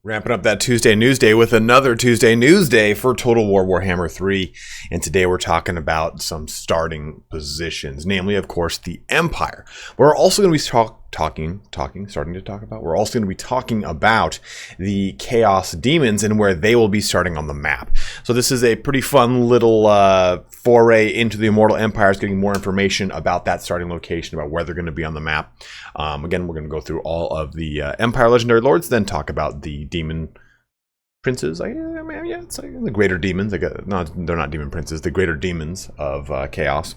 Ramping up that Tuesday News Day with another Tuesday News Day for Total War Warhammer 3. And today we're talking about some starting positions, namely, of course, the Empire. We're also going to be we're also going to be talking about the Chaos Demons and where they will be starting on the map. So this is a pretty fun little foray into the Immortal Empires, getting more information about that starting location, about where they're going to be on the map. Again, we're going to go through all of the Empire Legendary Lords, then talk about the Demon Princes. It's like the greater demons. No, they're not demon princes. The greater demons of Chaos,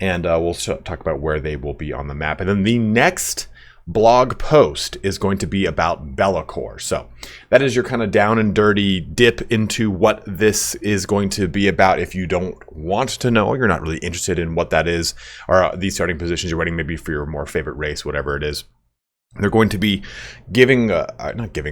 and we'll talk about where they will be on the map. And then the next blog post is going to be about Be'lakor. So that is your kind of down and dirty dip into what this is going to be about. If you don't want to know, you're not really interested in what that is, or these starting positions you're writing maybe for your more favorite race, whatever it is. They're going to be they're going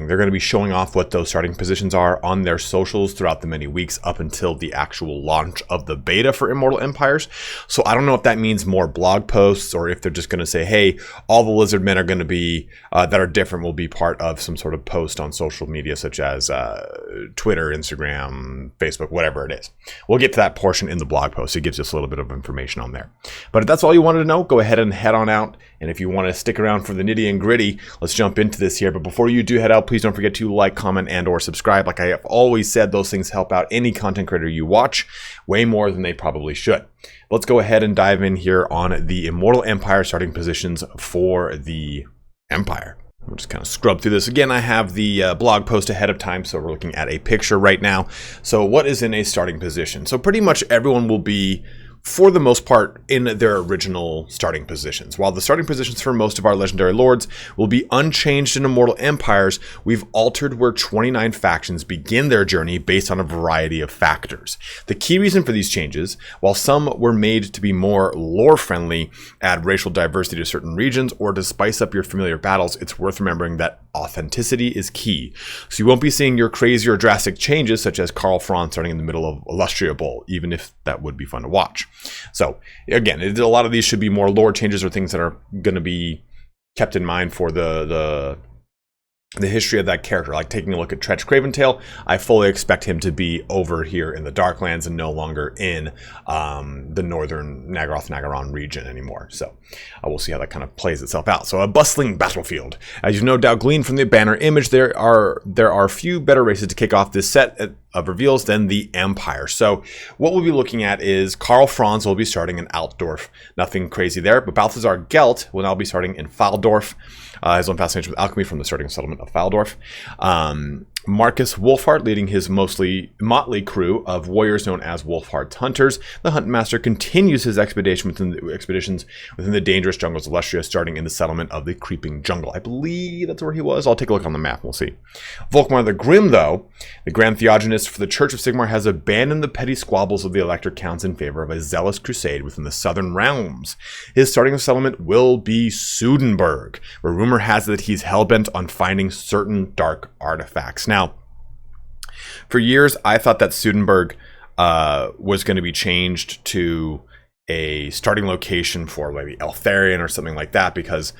to be showing off what those starting positions are on their socials throughout the many weeks up until the actual launch of the beta for Immortal Empires. So I don't know if that means more blog posts or if they're just going to say, hey, all the lizard men are going to be, that are different will be part of some sort of post on social media such as Twitter, Instagram, Facebook, whatever it is. We'll get to that portion in the blog post. It gives us a little bit of information on there. But if that's all you wanted to know, go ahead and head on out. And if you want to stick around for the nitty and gritty, let's jump into this here. But before you do head out, please don't forget to like, comment, and or subscribe. Like I have always said, those things help out any content creator you watch way more than they probably should. Let's go ahead and dive in here on the Immortal Empire starting positions for the Empire. We'll just kind of scrub through this. Again, I have the blog post ahead of time, so we're looking at a picture right now. So what is in a starting position? So pretty much everyone will be, for the most part, in their original starting positions. While the starting positions for most of our legendary lords will be unchanged in Immortal Empires, we've altered where 29 factions begin their journey based on a variety of factors. The key reason for these changes, while some were made to be more lore-friendly, add racial diversity to certain regions, or to spice up your familiar battles, it's worth remembering that authenticity is key. So you won't be seeing your crazy or drastic changes, such as Karl Franz starting in the middle of Illustria Bowl, even if that would be fun to watch. So again, a lot of these should be more lore changes or things that are going to be kept in mind for the history of that character. Like taking a look at Tretch Craventail, I fully expect him to be over here in the Darklands and no longer in the northern Nagaroth-Nagaron region anymore. So we'll see how that kind of plays itself out. So a bustling battlefield. As you no doubt gleaned from the banner image, there are few better races to kick off this set of reveals than the Empire. So what we'll be looking at is Karl Franz will be starting in Altdorf. Nothing crazy there, but Balthazar Gelt will now be starting in Faldorf. His own fascination with alchemy from the starting settlement of Faldorf. Marcus Wolfhart leading his mostly motley crew of warriors known as Wolfhart's Hunters. The Huntmaster continues his expeditions within the dangerous jungles of Lustria, starting in the settlement of the Creeping Jungle. I believe that's where he was. I'll take a look on the map. We'll see. Volkmar the Grim, though, the Grand Theogenist for the Church of Sigmar, has abandoned the petty squabbles of the Elector Counts in favor of a zealous crusade within the southern realms. His starting settlement will be Sudenburg, where rumor has it that he's hellbent on finding certain dark artifacts. Now, for years, I thought that Sudenburg was going to be changed to a starting location for maybe Eltharion or something like that, because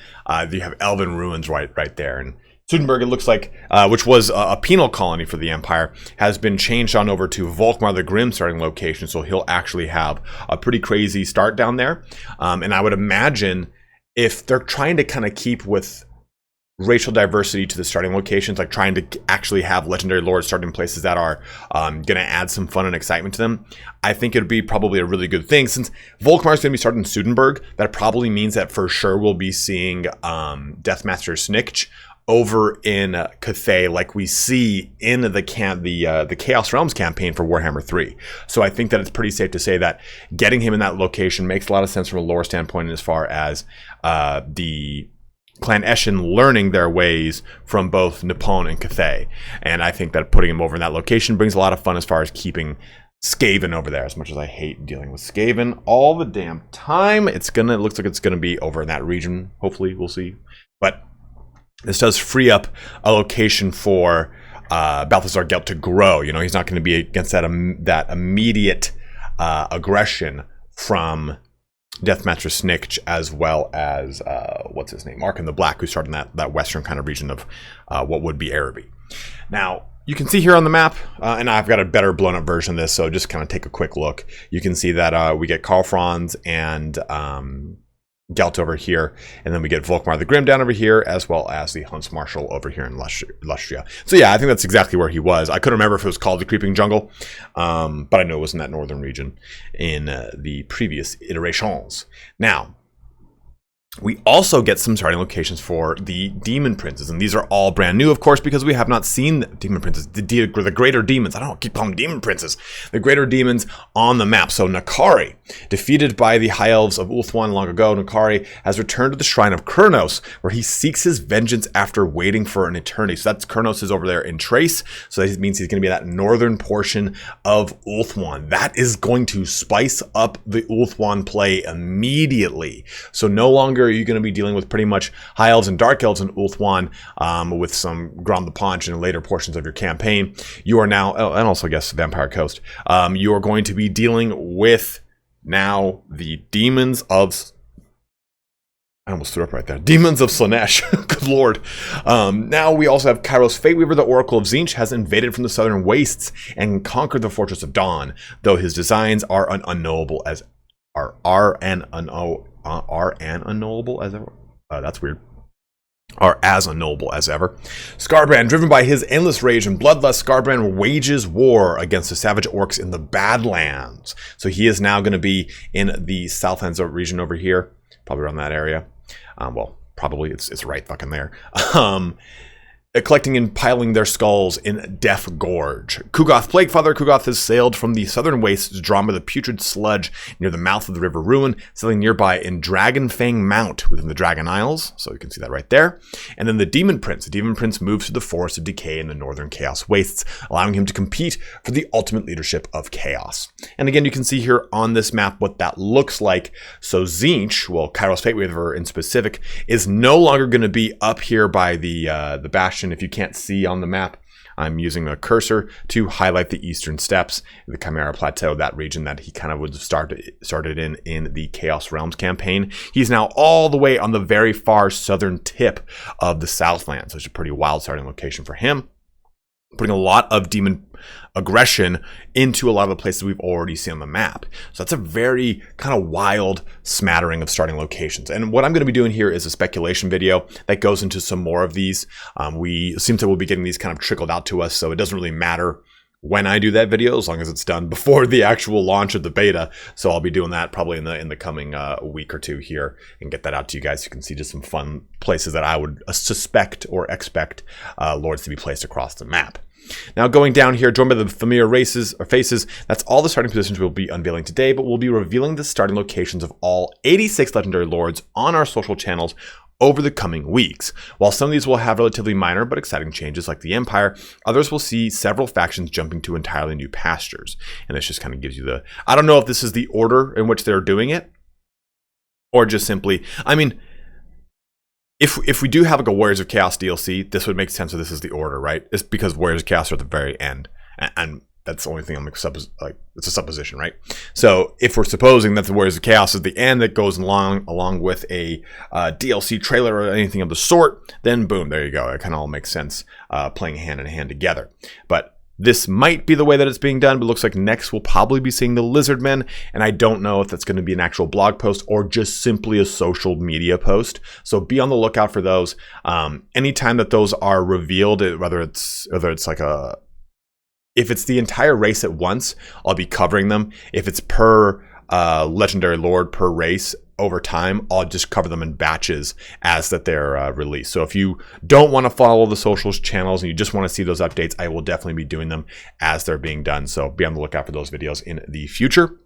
you have Elven ruins right there. And Sudenburg, it looks like, which was a penal colony for the Empire, has been changed on over to Volkmar the Grim starting location, so he'll actually have a pretty crazy start down there. And I would imagine if they're trying to kind of keep with racial diversity to the starting locations, like trying to actually have legendary lords starting places that are going to add some fun and excitement to them, I think it would be probably a really good thing. Since Volkmar is going to be starting in Sudenburg, that probably means that for sure we'll be seeing Deathmaster Snikch over in Cathay, like we see in the Chaos Realms campaign for Warhammer 3. So I think that it's pretty safe to say that getting him in that location makes a lot of sense from a lore standpoint, as far as the Clan Eshin learning their ways from both Nippon and Cathay. And I think that putting him over in that location brings a lot of fun as far as keeping Skaven over there, as much as I hate dealing with Skaven all the damn time. It looks like it's gonna be over in that region. Hopefully, we'll see. But this does free up a location for Balthazar Gelt to grow. You know, he's not going to be against that immediate aggression from Deathmaster Snikch, as well as what's his name, Mark in the Black, who started in that western kind of region of what would be Araby. Now, you can see here on the map, and I've got a better blown up version of this, so just kind of take a quick look. You can see that we get Karl Franz and Gelt over here, and then we get Volkmar the Grim down over here, as well as the Hunts Marshal over here in Lustria. So yeah, I think that's exactly where he was. I couldn't remember if it was called the Creeping Jungle, but I know it was in that northern region in the previous iterations. Now, we also get some starting locations for the Demon Princes, and these are all brand new, of course, because we have not seen the Demon Princes, the greater demons. I don't keep calling them Demon Princes. The greater demons on the map. So Nakari, defeated by the High Elves of Ulthuan long ago, Nakari has returned to the Shrine of Kurnos, where he seeks his vengeance after waiting for an eternity. So that's Kurnos is over there in Trace, so that means he's going to be that northern portion of Ulthuan. That is going to spice up the Ulthuan play immediately. So no longer are you going to be dealing with pretty much High Elves and Dark Elves in Ulthuan with some Grand the Paunch in later portions of your campaign. You are now, and also I guess Vampire Coast, you are going to be dealing with now the Demons of, I almost threw up right there. Demons of Slaanesh. Good lord. Now we also have Kairos Fateweaver, the Oracle of Tzeentch, has invaded from the southern wastes and conquered the Fortress of Dawn, though his designs are unknowable as unknowable as ever. That's weird. Are as unknowable as ever. Skarbrand, driven by his endless rage and bloodlust, Skarbrand wages war against the savage orcs in the Badlands. So he is now going to be in the Southlands region over here, probably around that area. Well, probably it's right fucking there. Collecting and piling their skulls in Death Gorge. Kugoth, Plaguefather Kugoth, has sailed from the southern wastes, drawn by the putrid sludge near the mouth of the River Ruin, sailing nearby in Dragonfang Mount within the Dragon Isles. So you can see that right there. And then the Demon Prince. The Demon Prince moves to the Forest of Decay in the northern Chaos Wastes, allowing him to compete for the ultimate leadership of Chaos. And again, you can see here on this map what that looks like. So Tzeentch, well, Kairos Fateweaver in specific, is no longer going to be up here by the Bastion. If you can't see on the map, I'm using a cursor to highlight the eastern steppes, the Chimera Plateau, that region that he kind of would have started in the Chaos Realms campaign. He's now all the way on the very far southern tip of the Southlands, so it's a pretty wild starting location for him, putting a lot of demon aggression into a lot of the places we've already seen on the map. So that's a very kind of wild smattering of starting locations. And what I'm going to be doing here is a speculation video that goes into some more of these. We seem to will be getting these kind of trickled out to us, so it doesn't really matter when I do that video, as long as it's done before the actual launch of the beta. So I'll be doing that probably in the coming week or two here and get that out to you guys. You can see just some fun places that I would suspect or expect lords to be placed across the map. Now going down here, joined by the familiar races or faces, that's all the starting positions we'll be unveiling today, but we'll be revealing the starting locations of all 86 legendary lords on our social channels over the coming weeks. While some of these will have relatively minor but exciting changes like the Empire, others will see several factions jumping to entirely new pastures. And this just kind of gives you the, I don't know if this is the order in which they're doing it, or just simply, I mean, if we do have like a Warriors of Chaos DLC, this would make sense if this is the order, right? It's because Warriors of Chaos are at the very end, and that's the only thing I'm like, it's a supposition, right? So if we're supposing that the Warriors of Chaos is the end that goes along with a DLC trailer or anything of the sort, then boom, there you go. It kind of all makes sense playing hand in hand together. But this might be the way that it's being done, but it looks like next we'll probably be seeing the Lizardmen, and I don't know if that's going to be an actual blog post or just simply a social media post. So be on the lookout for those. Anytime that those are revealed, whether it's like if it's the entire race at once, I'll be covering them. If it's per legendary lord per race over time, I'll just cover them in batches as that they're released. So if you don't want to follow the socials channels and you just want to see those updates, I will definitely be doing them as they're being done. So be on the lookout for those videos in the future.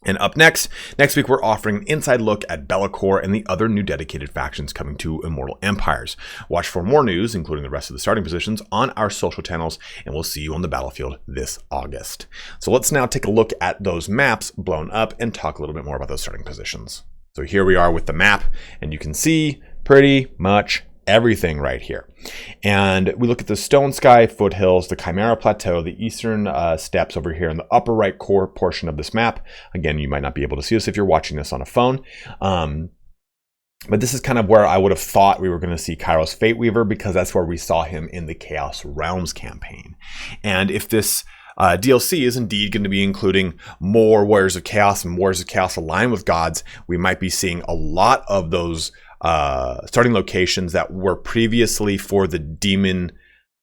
And up next week, we're offering an inside look at Be'lakor and the other new dedicated factions coming to Immortal Empires. Watch for more news, including the rest of the starting positions, on our social channels, and we'll see you on the battlefield this August. So let's now take a look at those maps blown up and talk a little bit more about those starting positions. So here we are with the map, and you can see pretty much everything right here. And we look at the Stone Sky foothills, the Chimera Plateau, the eastern steppes over here in the upper right core portion of this map. Again, you might not be able to see this if you're watching this on a phone. But this is kind of where I would have thought we were going to see Kairos Fate Weaver, because that's where we saw him in the Chaos Realms campaign. And if this DLC is indeed going to be including more Warriors of Chaos and Warriors of Chaos aligned with gods, we might be seeing a lot of those starting locations that were previously for the demon,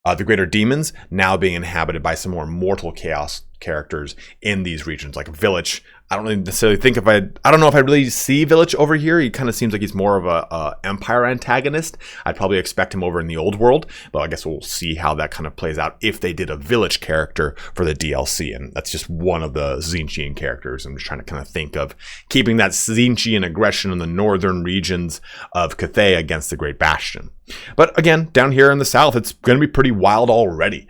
the greater demons, now being inhabited by some more mortal chaos characters in these regions, like Village. I don't really necessarily think I don't know if I really see Village over here. He kind of seems like he's more of a Empire antagonist. I'd probably expect him over in the old world, but I guess we'll see how that kind of plays out if they did a Village character for the DLC. And that's just one of the Tzeentchian characters. I'm just trying to kind of think of keeping that Tzeentchian aggression in the northern regions of Cathay against the Great Bastion. But again, down here in the south, it's going to be pretty wild already.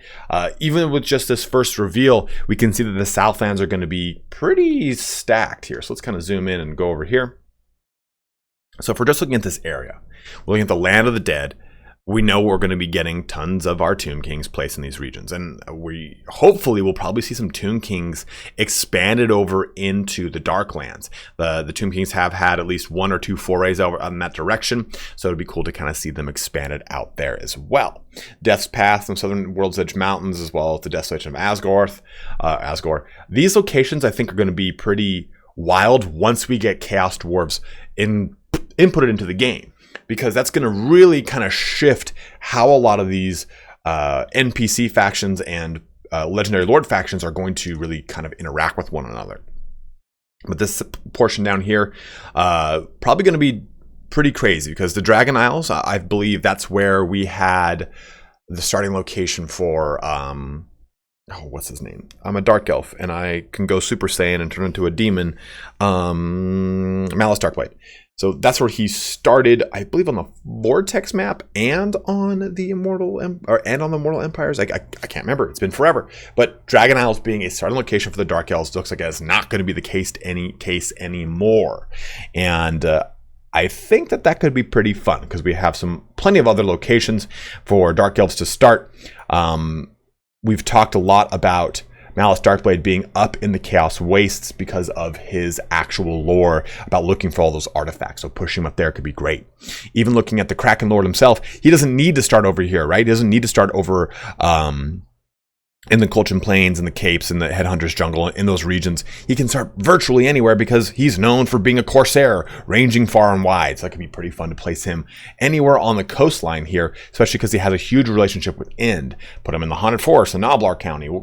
Even with just this first reveal, we can see that the Southlands are going to be pretty stacked here. So let's kind of zoom in and go over here. So if we're just looking at this area, we're looking at the Land of the Dead. We know we're going to be getting tons of our Tomb Kings placed in these regions. And we hopefully will probably see some Tomb Kings expanded over into the Darklands. The Tomb Kings have had at least 1 or 2 forays over in that direction. So it'd be cool to kind of see them expanded out there as well. Death's Path and Southern World's Edge Mountains, as well as the Desolation of Asgore. These locations I think are going to be pretty wild once we get Chaos Dwarves inputted into the game. Because that's going to really kind of shift how a lot of these NPC factions and Legendary Lord factions are going to really kind of interact with one another. But this portion down here, probably going to be pretty crazy, because the Dragon Isles, I believe that's where we had the starting location for, what's his name? I'm a Dark Elf, and I can go Super Saiyan and turn into a demon. Malice Darkblade. So that's where he started, I believe, on the Vortex map and on the Immortal Empires. I can't remember. It's been forever. But Dragon Isles being a starting location for the Dark Elves looks like it's not going to be the case anymore. And I think that could be pretty fun, because we have plenty of other locations for Dark Elves to start. We've talked a lot about Malice Darkblade being up in the Chaos Wastes because of his actual lore about looking for all those artifacts. So pushing him up there could be great. Even looking at the Kraken Lord himself, he doesn't need to start over here, right? He doesn't need to start over in the Colchian Plains and the Capes and the Headhunters Jungle, in those regions. He can start virtually anywhere because he's known for being a Corsair, ranging far and wide. So that could be pretty fun to place him anywhere on the coastline here, especially because he has a huge relationship with End. Put him in the Haunted Forest, the Noblar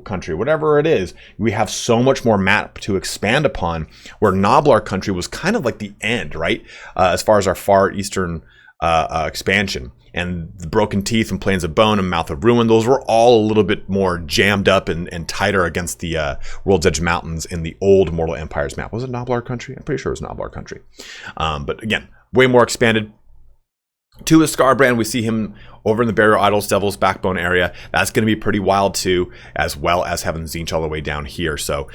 country, whatever it is. We have so much more map to expand upon, where Noblar country was kind of like the end, right? As far as our far eastern expansion. And the Broken Teeth and Plains of Bone and Mouth of Ruin, those were all a little bit more jammed up and tighter against the World's Edge Mountains in the old Mortal Empires map. Was it Noblar country? I'm pretty sure it was Noblar country. But again, way more expanded. To his Scarbrand, we see him over in the Burial Idols, Devil's Backbone area. That's going to be pretty wild too, as well as having Tzeentch all the way down here. So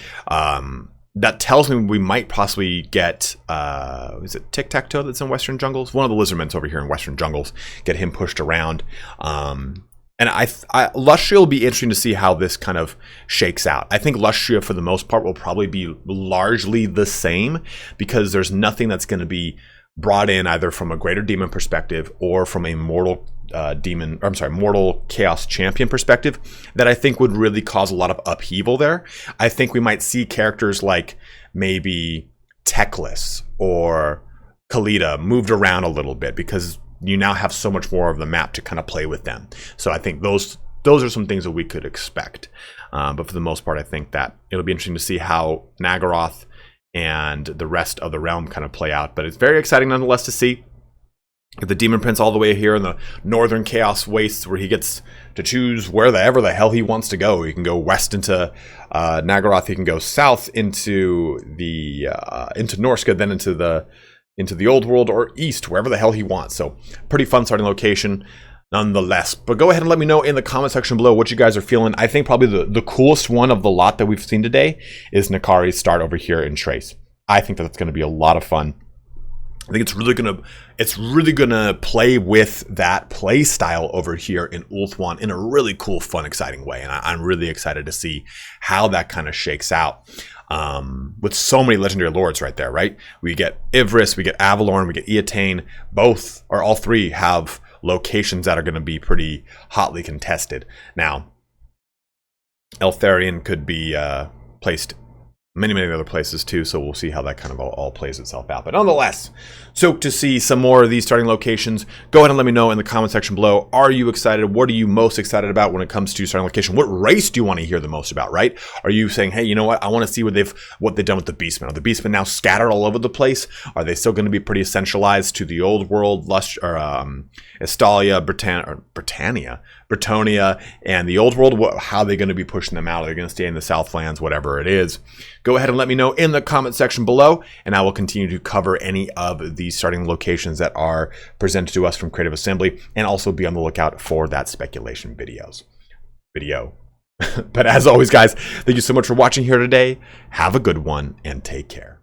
that tells me we might possibly get, is it Tic-Tac-Toe that's in Western Jungles? One of the Lizardmen's over here in Western Jungles. Get him pushed around. And Lustria will be interesting to see how this kind of shakes out. I think Lustria, for the most part, will probably be largely the same, because there's nothing that's going to be brought in either from a greater demon perspective or from a mortal chaos champion perspective that I think would really cause a lot of upheaval there. I think we might see characters like maybe Teclis or Khalida moved around a little bit, because you now have so much more of the map to kind of play with them. So I think those are some things that we could expect. But for the most part, I think that it'll be interesting to see how Nagaroth and the rest of the realm kind of play out. But it's very exciting nonetheless to see. Get the Demon Prince all the way here in the northern Chaos Wastes, where he gets to choose wherever the hell he wants to go. He can go west into Nagaroth. He can go south into Norska, then into the old world, or east, wherever the hell he wants. So pretty fun starting location nonetheless. But go ahead and let me know in the comment section below what you guys are feeling. I think probably the coolest one of the lot that we've seen today is Nakari's start over here in Trace. I think that's going to be a lot of fun. I think it's really gonna play with that play style over here in Ulthuan in a really cool, fun, exciting way, and I'm really excited to see how that kind of shakes out. with so many legendary lords right there, right? We get Ivris, we get Avalorn, we get Eataine. All three have locations that are going to be pretty hotly contested. Now, Eltharion could be placed many other places too, so we'll see how that kind of all plays itself out. But nonetheless, stoked to see some more of these starting locations. Go ahead and let me know in the comment section below. Are you excited? What are you most excited about when it comes to starting location? What race do you want to hear the most about, right? Are you saying, hey, you know what? I want to see what they've done with the Beastmen. Are the Beastmen now scattered all over the place? Are they still going to be pretty essentialized to the old world, Estalia, Britannia, and the old world? How are they going to be pushing them out? Are they going to stay in the Southlands, whatever it is? Go ahead and let me know in the comment section below, and I will continue to cover any of these starting locations that are presented to us from Creative Assembly, and also be on the lookout for that speculation video. But as always, guys, thank you so much for watching here today. Have a good one, and take care.